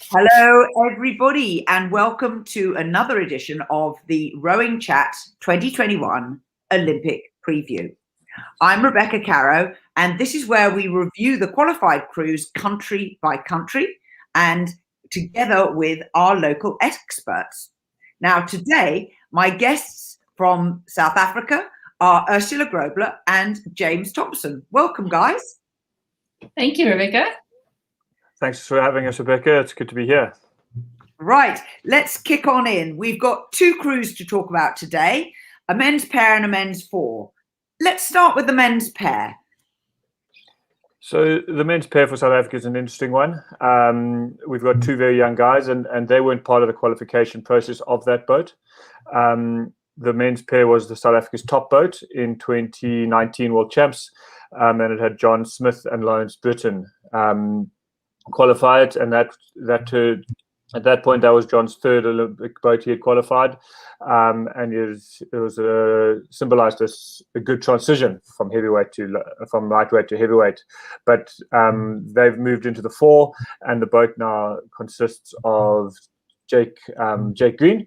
Hello, everybody, and welcome to another edition of the Rowing Chat 2021 Olympic Preview. I'm Rebecca Caro, and this is where we review the qualified crews country by country and together with our local experts. Now, today, my guests from South Africa are Ursula Grobler and James Thompson. Welcome, guys. Thank you, Rebecca. Thanks for having us, Rebecca. It's good to be here. Right, let's kick on in. We've got two crews to talk about today, a men's pair and a men's four. Let's start with the men's pair. So the men's pair for South Africa is an interesting one. We've got two very young guys, and they weren't part of the qualification process of that boat. The men's pair was the South Africa's top boat in 2019 World Champs, and it had John Smith and Lawrence Britton qualified, and at that point that was John's third Olympic boat he had qualified, and it was symbolized as a good transition from lightweight to heavyweight. But they've moved into the four, and the boat now consists of Jake Green,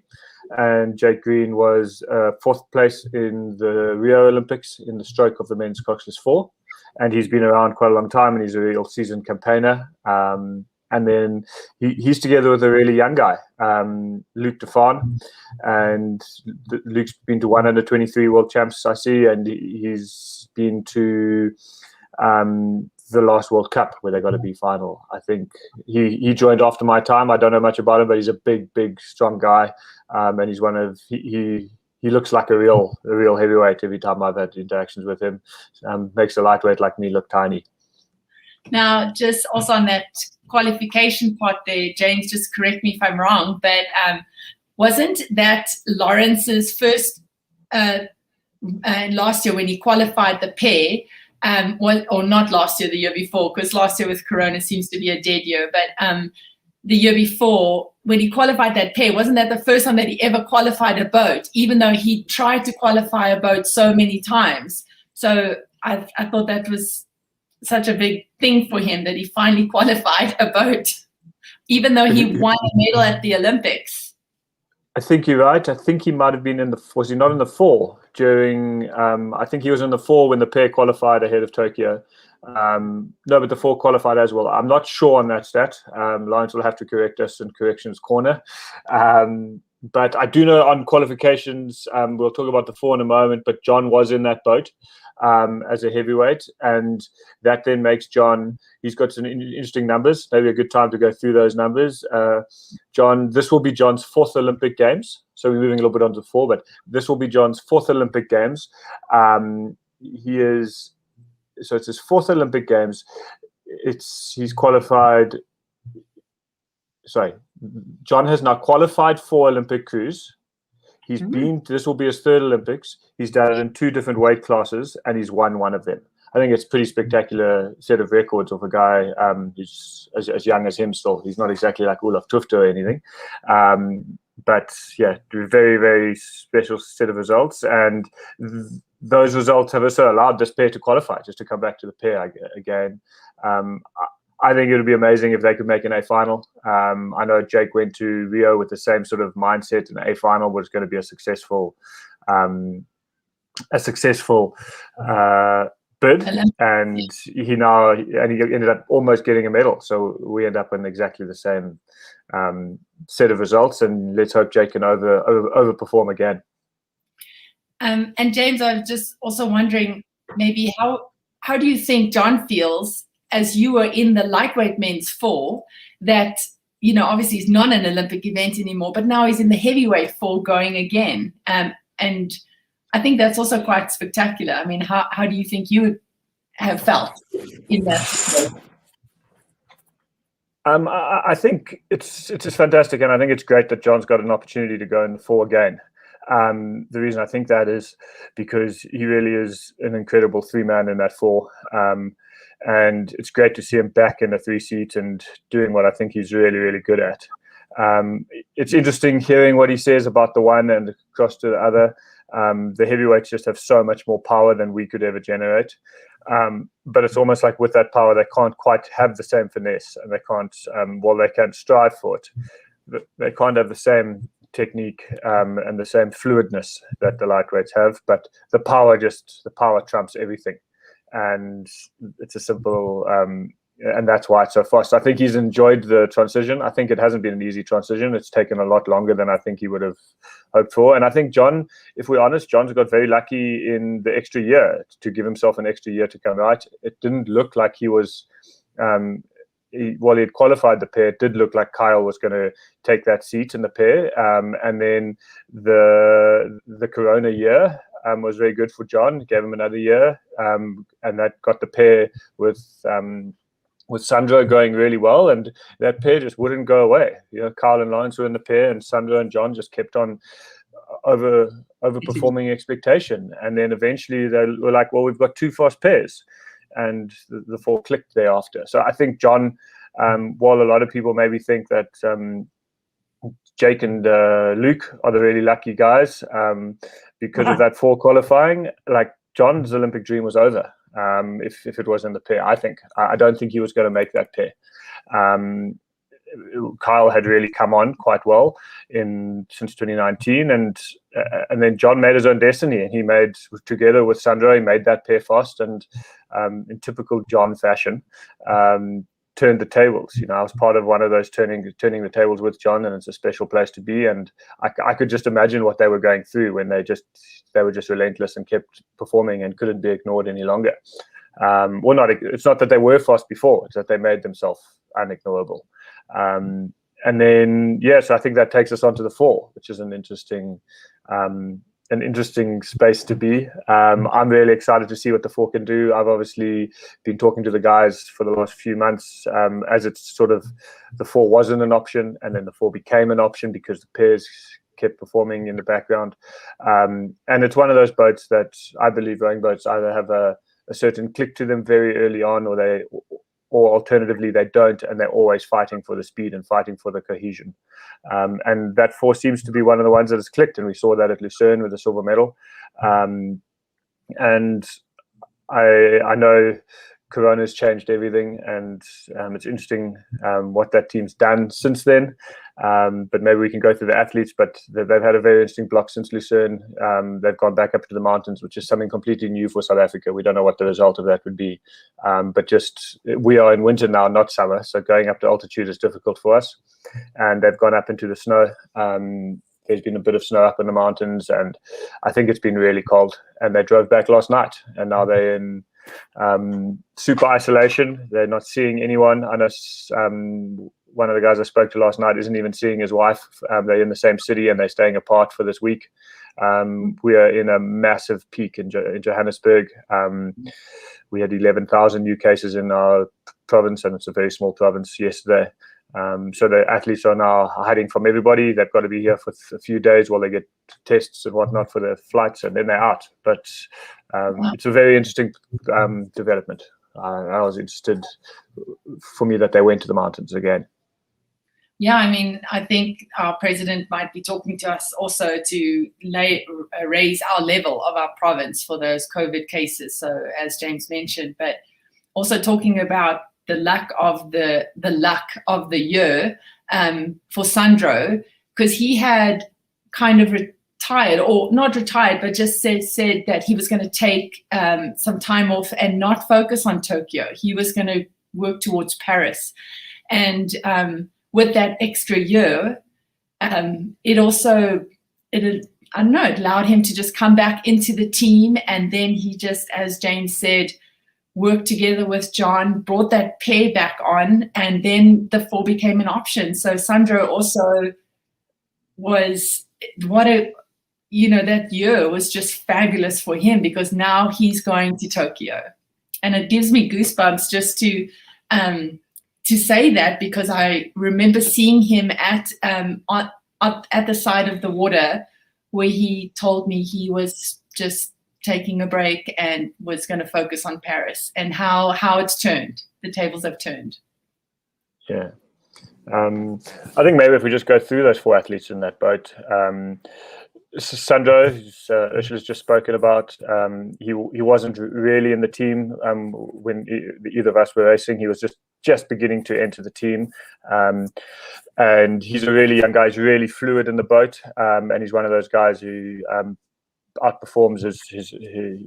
and Jake Green was fourth place in the Rio Olympics in the stroke of the men's coxless four. And he's been around quite a long time, and he's a real seasoned campaigner. And then he's together with a really young guy, Luke Defan. And Luke's been to 123 World Champs, I see, and he's been to the last World Cup where they got a B final. I think he joined after my time. I don't know much about him, but he's a big, strong guy, and he's he looks like a real heavyweight every time I've had interactions with him. Makes a lightweight like me look tiny. Now, just also on that qualification part there, James, just correct me if I'm wrong, but wasn't that Lawrence's first last year when he qualified the pair, or not last year, the year before, because last year with Corona seems to be a dead year, but the year before, when he qualified that pair, wasn't that the first time that he ever qualified a boat, even though he tried to qualify a boat so many times? So I thought that was such a big thing for him that he finally qualified a boat, even though he won a medal at the Olympics. I think you're right. I think he might have been was he not in the four during, I think he was in the four when the pair qualified ahead of Tokyo. No, but the four qualified as well. I'm not sure on that stat. Lawrence will have to correct us in corrections corner. But I do know on qualifications, we'll talk about the four in a moment, but John was in that boat as a heavyweight, and that then makes John, he's got some interesting numbers, maybe a good time to go through those numbers. This will be John's fourth Olympic Games, so we're moving a little bit on to four, but this will be John's fourth Olympic Games. So it's his fourth Olympic Games. He's qualified. Sorry, John has now qualified for Olympic crews. He's this will be his third Olympics. He's done it in two different weight classes, and he's won one of them. I think it's a pretty spectacular set of records of a guy who's as young as him still. He's not exactly like Olaf Tufte or anything. But yeah, very, very special set of results. And those results have also allowed this pair to qualify, just to come back to the pair again. I think it would be amazing if they could make an A final. I know Jake went to Rio with the same sort of mindset, and the A final was going to be a successful bid, and he ended up almost getting a medal. So we end up in exactly the same set of results, and let's hope Jake can overperform again. And James, I was just also wondering, maybe how do you think John feels as you were in the lightweight men's four, that, obviously he's not an Olympic event anymore, but now he's in the heavyweight four going again. And I think that's also quite spectacular. I mean, how do you think you would have felt in that? I think it's just fantastic, and I think it's great that John's got an opportunity to go in the four again. The reason I think that is because he really is an incredible three-man in that four. And it's great to see him back in the three seat and doing what I think he's really, really good at. It's interesting hearing what he says about the one and across to the other. The heavyweights just have so much more power than we could ever generate. But it's almost like with that power, they can't quite have the same finesse, and they can't, while they can strive for it, they can't have the same technique and the same fluidness that the lightweights have. But the power trumps everything, and it's a simple. And that's why it's so fast. I think he's enjoyed the transition. I think it hasn't been an easy transition. It's taken a lot longer than I think he would have hoped for. And I think John, if we're honest, John's got very lucky in the extra year to give himself an extra year to come right. It didn't look like he was, while he had qualified the pair, it did look like Kyle was going to take that seat in the pair. And then the Corona year was very good for John, gave him another year. And that got the pair with Sandro going really well, and that pair just wouldn't go away. Kyle and Lawrence were in the pair, and Sandro and John just kept on overperforming expectation. And then eventually they were like, well, we've got two fast pairs, and the four clicked thereafter. So I think John, while a lot of people maybe think that Jake and Luke are the really lucky guys because of that four qualifying, like John's Olympic dream was over. If it was in the pair, I don't think he was going to make that pair. Kyle had really come on quite well since 2019, and then John made his own destiny, and he made, together with Sandro, he made that pair fast, and in typical John fashion, turned the tables. I was part of one of those turning the tables with John, and it's a special place to be. And I could just imagine what they were going through when they were just relentless and kept performing and couldn't be ignored any longer. It's not that they were fast before; it's that they made themselves unignorable. And then so I think that takes us on to the four, which is an interesting space to be. I'm really excited to see what the four can do. I've obviously been talking to the guys for the last few months as it's sort of the four wasn't an option, and then the four became an option because the pairs kept performing in the background. And it's one of those boats that I believe rowing boats either have a certain click to them very early on, or alternatively they don't, and they're always fighting for the speed and fighting for the cohesion. And that four seems to be one of the ones that has clicked, and we saw that at Lucerne with the silver medal. And I know Corona's changed everything, and it's interesting what that team's done since then. But maybe we can go through the athletes, but they've had a very interesting block since Lucerne. They've gone back up to the mountains, which is something completely new for South Africa. We don't know what the result of that would be. But we are in winter now, not summer. So going up to altitude is difficult for us. And they've gone up into the snow. There's been a bit of snow up in the mountains, and I think it's been really cold. And they drove back last night, and now they're in super isolation. They're not seeing anyone. I know one of the guys I spoke to last night isn't even seeing his wife. They're in the same city, and they're staying apart for this week. We are in a massive peak in Johannesburg. We had 11,000 new cases in our province, and it's a very small province yesterday. So the athletes are now hiding from everybody. They've got to be here for a few days while they get tests and whatnot for their flights, and then they're out. But it's a very interesting development. I was interested for me that they went to the mountains again. Yeah, I mean, I think our president might be talking to us also to raise our level of our province for those COVID cases. So as James mentioned, but also talking about the luck of the year for Sandro, because he had kind of retired, or not retired, but just said that he was going to take some time off and not focus on Tokyo. He was going to work towards Paris. And with that extra year, it allowed him to just come back into the team. And then he just, as James said, worked together with John, brought that pair back on, and then the four became an option. So Sandro also was, that year was just fabulous for him, because now he's going to Tokyo. And it gives me goosebumps just to say that, because I remember seeing him at the side of the water, where he told me he was just taking a break and was going to focus on Paris, and how it's turned. The tables have turned. Yeah. I think maybe if we just go through those four athletes in that boat, Sandro, Ursula's just spoken about, he wasn't really in the team when either of us were racing. He was just beginning to enter the team, and he's a really young guy. He's really fluid in the boat, and he's one of those guys who outperforms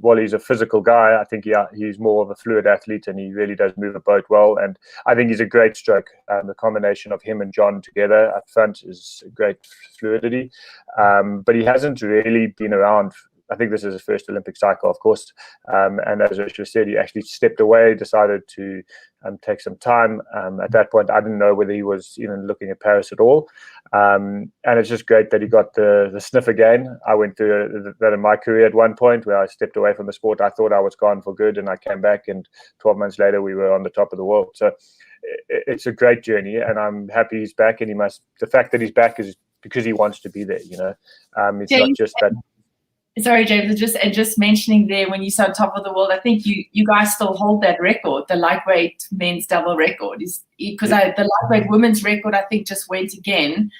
while he's a physical guy. I think he's more of a fluid athlete, and he really does move a boat well. And I think he's a great stroke. The combination of him and John together up front is great fluidity. But he hasn't really been around. I think this is his first Olympic cycle, of course. And as Ursula said, he actually stepped away, decided to take some time. At that point, I didn't know whether he was even looking at Paris at all. And it's just great that he got the sniff again. I went through that in my career at one point where I stepped away from the sport. I thought I was gone for good, and I came back, and 12 months later, we were on the top of the world. So it's a great journey, and I'm happy he's back. And the fact that he's back is because he wants to be there, It's not just that. Sorry, James, just mentioning there, when you said top of the world, I think you guys still hold that record, the lightweight men's double record, because the lightweight women's record I think just went again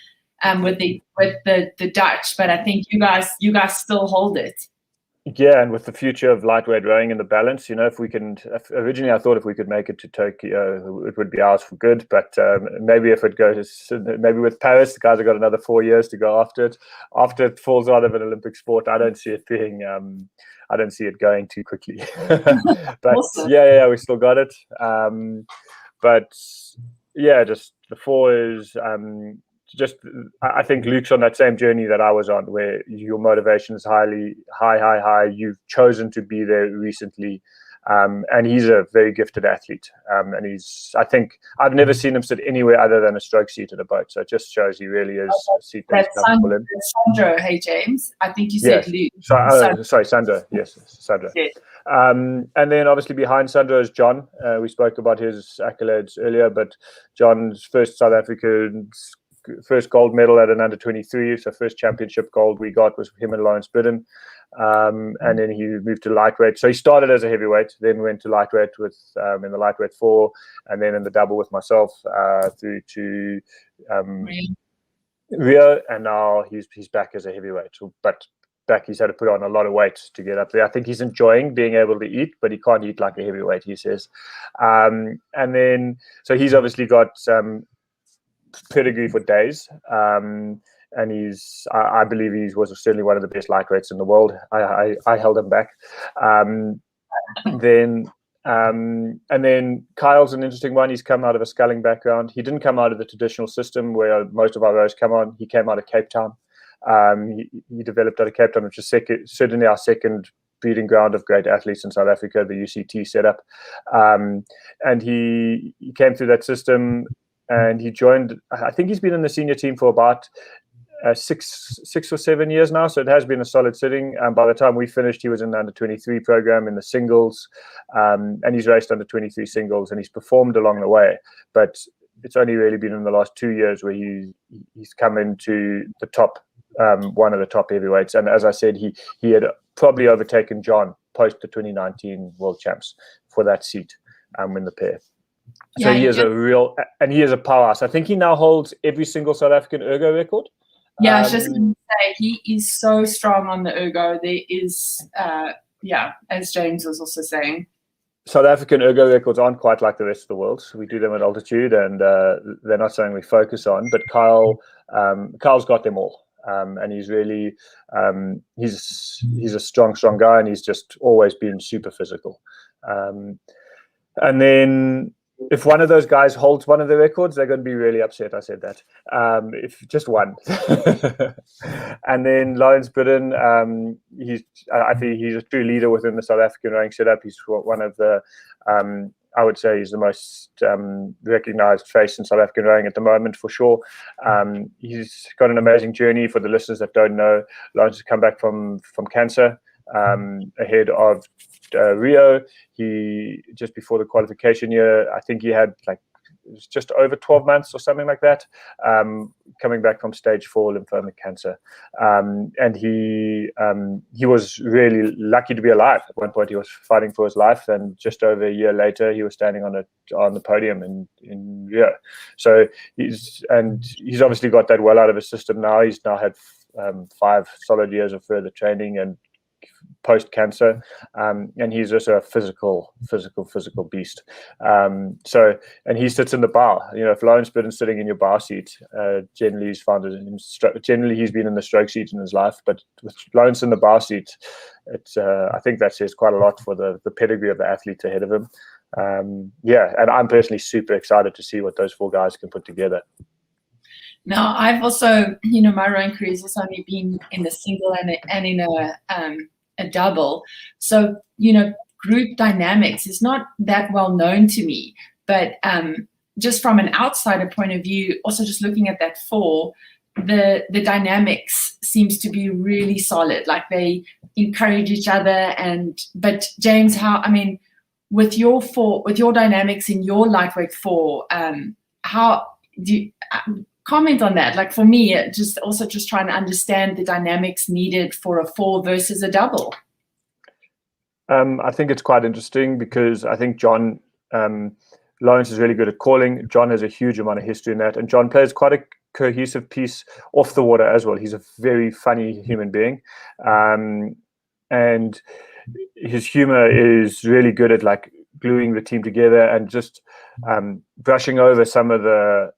with the Dutch, but I think you guys still hold it. Yeah, and with the future of lightweight rowing in the balance, originally I thought if we could make it to Tokyo, it would be ours for good. But maybe if it goes, maybe with Paris, the guys have got another 4 years to go after it. After it falls out of an Olympic sport, I don't see it being, I don't see it going too quickly. But awesome. Yeah, we still got it. But yeah, just the 4 is. I think Luke's on that same journey that I was on, where your motivation is high. You've chosen to be there recently, and he's a very gifted athlete. And I think I've never seen him sit anywhere other than a stroke seat in a boat. So it just shows he really is a seat that's comfortable in. Sandro, hey James, I think you said Luke. Sorry, Sandro. Yes, Sandro. Yes. And then obviously behind Sandro is John. We spoke about his accolades earlier, but John's first South African. First gold medal at an under 23, so first championship gold we got was him and Lawrence Bidden, and then he moved to lightweight. So he started as a heavyweight, then went to lightweight with in the lightweight 4, and then in the double with myself through to Rio, and now he's back as a heavyweight. But back he's had to put on a lot of weight to get up there. I think he's enjoying being able to eat, but he can't eat like a heavyweight, he says. And then so he's obviously got pedigree for days, and I believe he was certainly one of the best lightweights in the world. I held him back. And then Kyle's an interesting one. He's come out of a sculling background. He didn't come out of the traditional system where most of our rows come on. He came out of Cape Town. He developed out of Cape Town, which is certainly our second breeding ground of great athletes in South Africa, the UCT setup. And he came through that system. And he joined, I think he's been in the senior team for about 6 or 7 years now. So it has been a solid sitting. By the time we finished, he was in the under 23 program in the singles. And he's raced under 23 singles, and he's performed along the way. But it's only really been in the last 2 years where he's come into the top, one of the top heavyweights. And as I said, he had probably overtaken John post the 2019 World Champs for that seat in the pair. So he is he is a powerhouse. I think he now holds every single South African ergo record. Yeah, I was just going to say, he is so strong on the ergo. There is, as James was also saying. South African ergo records aren't quite like the rest of the world. So we do them at altitude, and they're not something we focus on. But Kyle's got them all. And he's really, he's a strong guy, and he's just always been super physical. And then if one of those guys holds one of the records, they're going to be really upset I said that. If just one. And then Lawrence Bidden, I think he's a true leader within the South African rowing setup. He's one of the, I would say he's the most recognized face in South African rowing at the moment, for sure. He's got an amazing journey. For the listeners that don't know, Lawrence has come back from cancer ahead of Rio. He just before the qualification year, I think he had it was just over 12 months or something like that, coming back from stage 4 lymphoma cancer, and he was really lucky to be alive. At one point he was fighting for his life, and just over a year later he was standing on the podium in Rio. So he's obviously got that well out of his system now. He's now had 5 solid years of further training and post-cancer, and he's just a physical beast. So, and he sits in the bar. If Lawrence Biddon's sitting in your bar seat, generally he's found it. Generally, he's been in the stroke seat in his life, but with Lawrence in the bar seat, it's. I think that says quite a lot for the pedigree of the athlete ahead of him. And I'm personally super excited to see what those 4 guys can put together. Now, I've also, my rowing career has also only been in the single and in a double. So, group dynamics is not that well known to me. But just from an outsider point of view, also just looking at that 4, the dynamics seems to be really solid. Like they encourage each other. But James, with your dynamics in your lightweight 4, how do you comment on that? Like for me, just trying to understand the dynamics needed for a 4 versus a double. I think it's quite interesting because I think John Lawrence is really good at calling. John has a huge amount of history in that, and John plays quite a cohesive piece off the water as well. He's a very funny human being, and his humor is really good at like gluing the team together and just brushing over some of the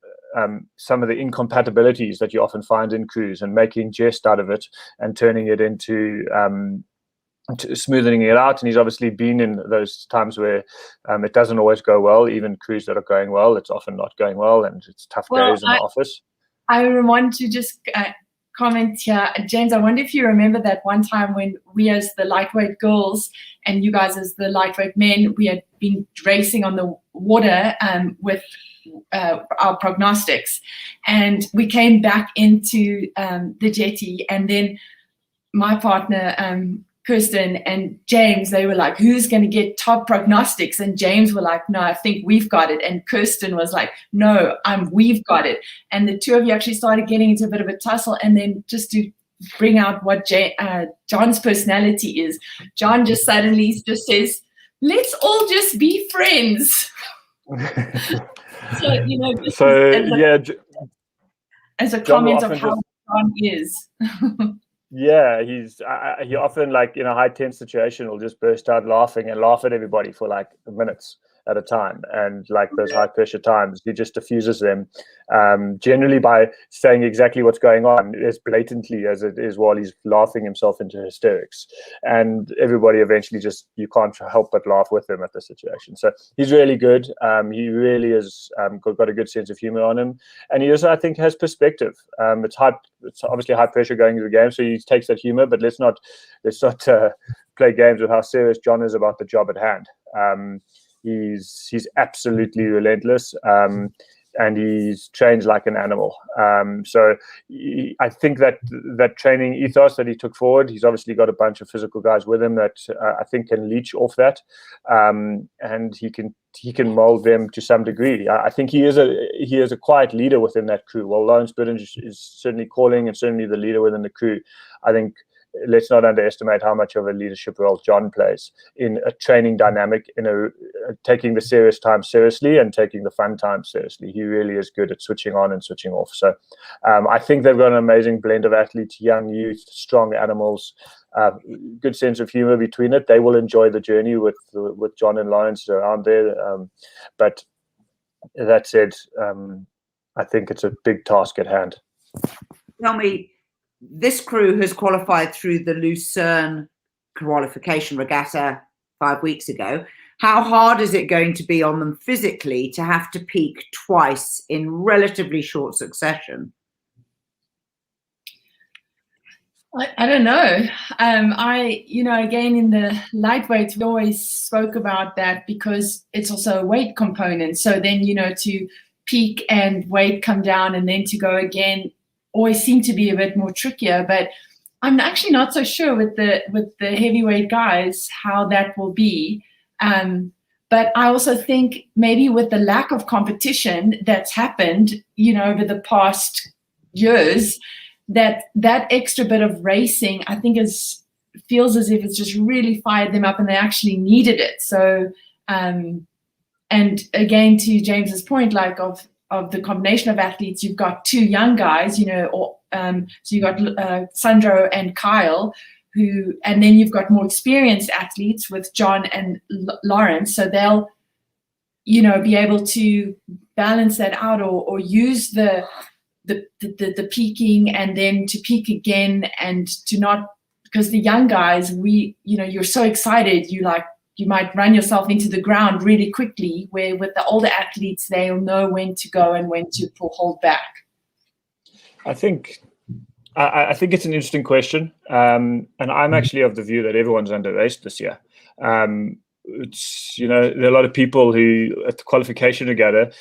incompatibilities that you often find in crews and making jest out of it and turning it into smoothing it out. And he's obviously been in those times where it doesn't always go well. Even crews that are going well, it's often not going well, and it's tough days in the office. I want to just comment here, James. I wonder if you remember that one time when we, as the lightweight girls, and you guys as the lightweight men, we had been racing on the water with our prognostics, and we came back into the jetty, and then my partner Kirsten and James, they were like, who's going to get top prognostics? And James were like, no, I think we've got it. And Kirsten was like, no, we've got it. And the 2 of you actually started getting into a bit of a tussle. And then just to bring out what John's personality is, John just suddenly just says, let's all just be friends. As a comment of how John is. Yeah, he often, like in a high tense situation, will just burst out laughing and laugh at everybody for like minutes at a time. And like those high pressure times, he just diffuses them, generally by saying exactly what's going on as blatantly as it is while he's laughing himself into hysterics. And everybody eventually just, you can't help but laugh with him at the situation. So he's really good. He really is got a good sense of humor on him. And he also, I think, has perspective. It's obviously high pressure going into the game, so he takes that humor, but let's not play games with how serious John is about the job at hand. He's absolutely relentless, and he's trained like an animal. So I think that training ethos that he took forward, he's obviously got a bunch of physical guys with him that I think can leech off that, and he can mold them to some degree. I think he is a quiet leader within that crew. While Lawrence Biddon is certainly calling and certainly the leader within the crew, I think let's not underestimate how much of a leadership role John plays in a training dynamic, in taking the serious time seriously and taking the fun time seriously. He really is good at switching on and switching off. So I think they've got an amazing blend of athletes, young youth, strong animals, good sense of humor between it. They will enjoy the journey with John and Lawrence around there. But that said, I think it's a big task at hand. Tell me, this crew has qualified through the Lucerne qualification regatta 5 weeks ago. How hard is it going to be on them physically to have to peak twice in relatively short succession? I don't know. Again, in the lightweight, we always spoke about that because it's also a weight component. So then, to peak and weight come down and then to go again always seem to be a bit more trickier. But I'm actually not so sure with the heavyweight guys how that will be. But I also think maybe with the lack of competition that's happened, over the past years, that extra bit of racing, I think feels as if it's just really fired them up and they actually needed it. So, and again, to James's point, like of the combination of athletes, you've got 2 young guys, or So you've got Sandro and Kyle, and then you've got more experienced athletes with John and Lawrence. So they'll, be able to balance that out or use the peaking and then to peak again and to not, because the young guys, you're so excited, you might run yourself into the ground really quickly, where with the older athletes, they'll know when to go and when to hold back. I think it's an interesting question. And I'm actually of the view that everyone's under-raced this year. There are a lot of people who, at the qualification regatta,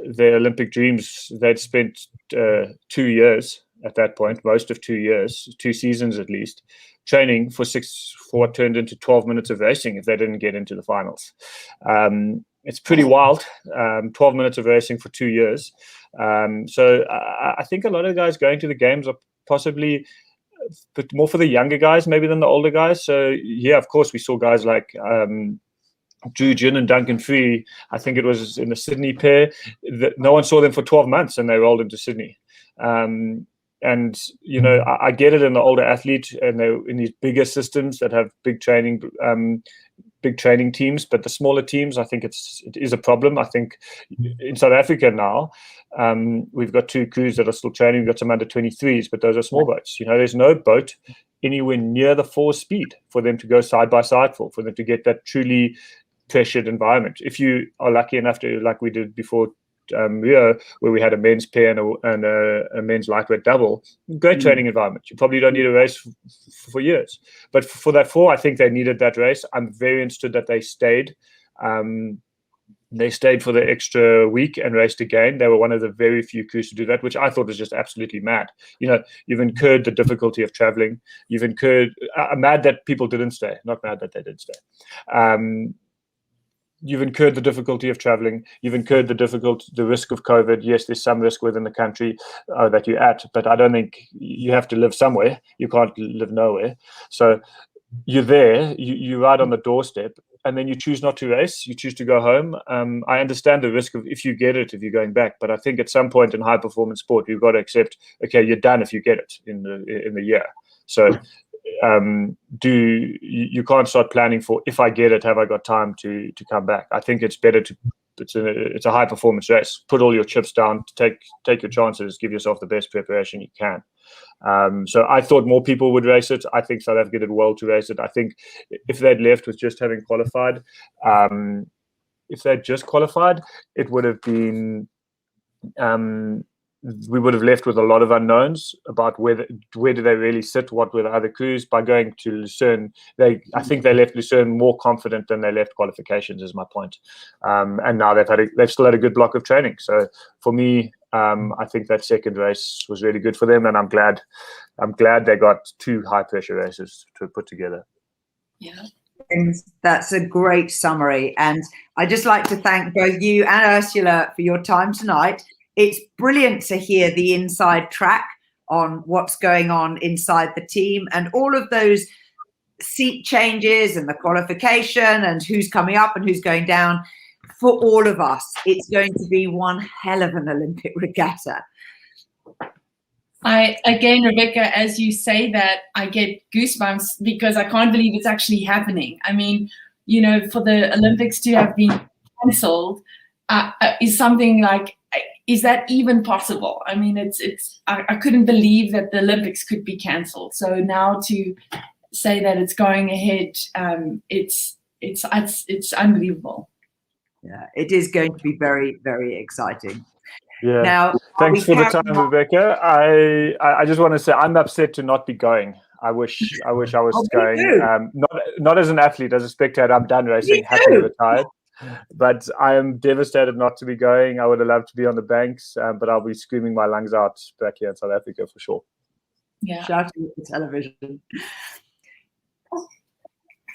their Olympic dreams, they'd spent 2 years at that point, most of 2 years, 2 seasons at least, training for what turned into 12 minutes of racing if they didn't get into the finals. It's pretty wild, 12 minutes of racing for 2 years. So I think a lot of guys going to the games are possibly but more for the younger guys maybe than the older guys. So yeah, of course we saw guys like Drew Gin and Duncan Free. I think it was in the Sydney pair that no one saw them for 12 months and they rolled into Sydney. And I get it in the older athlete and they're in these bigger systems that have big training teams, but the smaller teams, I think it is a problem. I think in South Africa now, we've got 2 crews that are still training. We've got some under 23s, but those are small boats. There's no boat anywhere near the force speed for them to go side by side for them to get that truly pressured environment. If you are lucky enough to, like we did before Rio, where we had a men's pair and a men's lightweight double, great training environment. You probably don't need a race for years. But for that 4, I think they needed that race. I'm very interested that they stayed. They stayed for the extra week and raced again. They were one of the very few crews to do that, which I thought was just absolutely mad. You've incurred the difficulty of traveling. You've incurred mad that people didn't stay, not mad that they did stay. You've incurred the difficulty of traveling. You've incurred the risk of COVID. Yes, there's some risk within the country that you're at, but I don't think you have to live somewhere. You can't live nowhere. So you're there, you're right on the doorstep, and then you choose not to race. You choose to go home. I understand the risk of if you get it, if you're going back, but I think at some point in high performance sport, you've got to accept, okay, you're done if you get it in the year. So you can't start planning for, if I get it, have I got time to come back? I think it's better it's a high performance race. Put all your chips down, take your chances, give yourself the best preparation you can. So I thought more people would race it. I think South Africa did well to race it. I think if they'd left with just having qualified, if they'd just qualified, it would have been we would have left with a lot of unknowns about where do they really sit, what were the other crews. By going to Lucerne, I think they left Lucerne more confident than they left qualifications, is my point. And now they've still had a good block of training. So for me, I think that second race was really good for them, and I'm glad they got 2 high pressure races to put together. Yeah. And that's a great summary. And I'd just like to thank both you and Ursula for your time tonight. It's brilliant to hear the inside track on what's going on inside the team and all of those seat changes and the qualification and who's coming up and who's going down. For all of us, it's going to be one hell of an Olympic regatta. Again, Rebecca, as you say that, I get goosebumps because I can't believe it's actually happening. I mean, for the Olympics to have been cancelled is something like, is that even possible? I mean, I couldn't believe that the Olympics could be cancelled. So now to say that it's going ahead, it's unbelievable. Yeah, it is going to be very, very exciting. Yeah. Now, thanks for the time, Rebecca. I just want to say I'm upset to not be going. I wish I was going. Not as an athlete, as a spectator. I'm done racing, happily retired. But I am devastated not to be going. I would have loved to be on the banks, but I'll be screaming my lungs out back here in South Africa for sure. Yeah. Shouting at the television.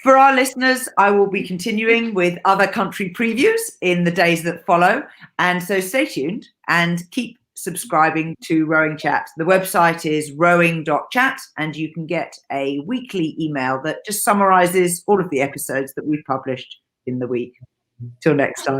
For our listeners, I will be continuing with other country previews in the days that follow. And so stay tuned and keep subscribing to Rowing Chat. The website is rowing.chat, and you can get a weekly email that just summarizes all of the episodes that we've published in the week. Till next time.